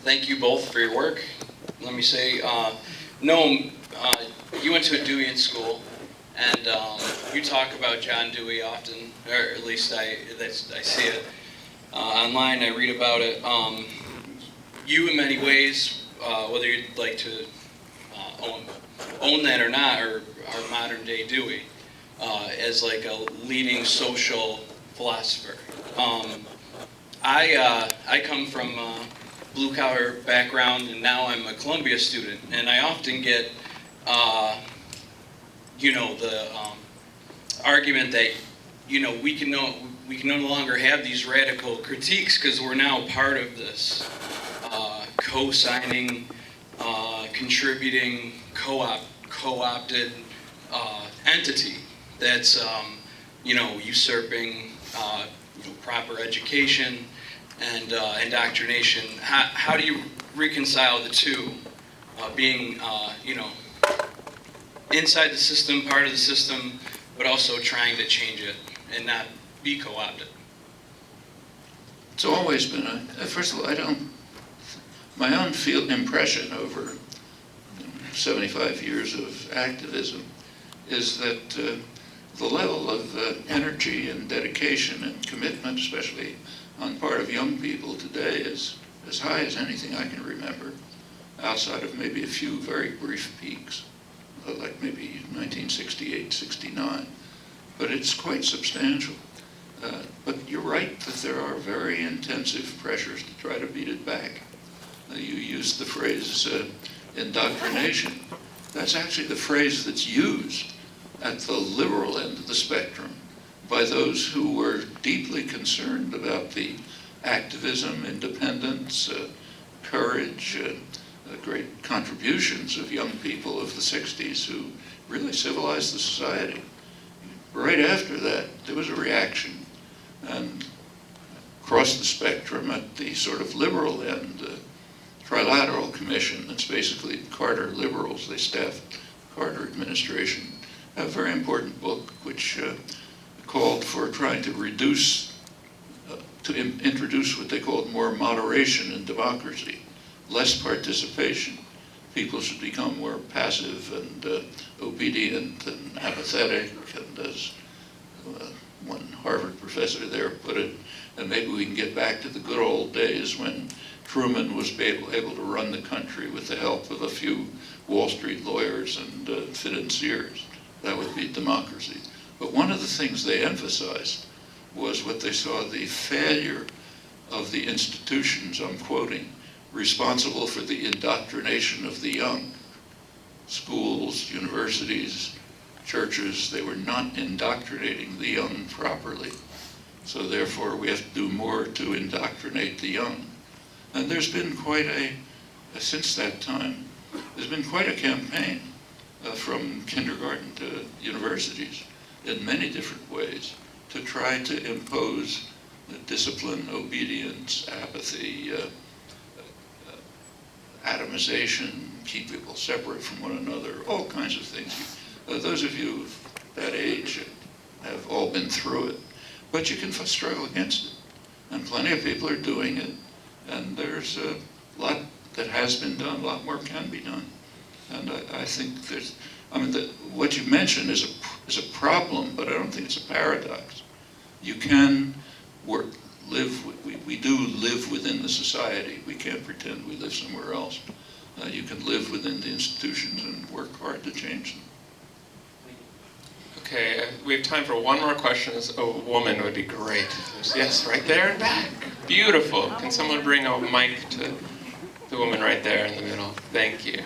thank you both for your work. Let me say, Noam, you went to a Dewey school, and you talk about John Dewey often, or at least I see it online. I read about it. You, in many ways, whether you'd like to own that or not, are modern day Dewey as like a leading social philosopher. I come from a blue collar background, and now I'm a Columbia student, and I often get the argument that we can no longer have these radical critiques because we're now part of this co-signing, contributing, co-opted entity that's usurping proper education and indoctrination. How do you reconcile the two, being inside the system, part of the system, but also trying to change it and not be co-opted? It's always been first of all, my own impression over 75 years of activism is that the level of energy and dedication and commitment, especially on part of young people today, is as high as anything I can remember, outside of maybe a few very brief peaks, like maybe 1968, 69. But it's quite substantial. But you're right that there are very intensive pressures to try to beat it back. You used the phrase indoctrination. That's actually the phrase that's used at the liberal end of the spectrum by those who were deeply concerned about the activism, independence, courage, great contributions of young people of the 60s who really civilized the society. Right after that, there was a reaction, and across the spectrum at the sort of liberal end, Trilateral Commission, that's basically Carter liberals, they staffed the Carter administration, a very important book which called for trying to introduce what they called more moderation in democracy, less participation. People should become more passive and obedient and apathetic, and as one Harvard professor there put it, and maybe we can get back to the good old days when Truman was able to run the country with the help of a few Wall Street lawyers and financiers. That would be democracy. But one of the things they emphasized was what they saw the failure of the institutions, I'm quoting, responsible for the indoctrination of the young. Schools, universities, churches, they were not indoctrinating the young properly. So therefore we have to do more to indoctrinate the young. And there's been quite since that time, there's been quite a campaign from kindergarten to universities in many different ways to try to impose discipline, obedience, apathy, atomization, keep people separate from one another, all kinds of things. Those of you of that age have all been through it, but you can struggle against it. And plenty of people are doing it, and there's a lot that has been done, a lot more can be done. And I think what you mentioned is a problem, but I don't think it's a paradox. You can we do live within the society. We can't pretend we live somewhere else. You can live within the institutions and work hard to change them. Okay, we have time for one more question. A woman would be great. Yes, right there and back. Beautiful. Can someone bring a mic to the woman right there in the middle? Thank you.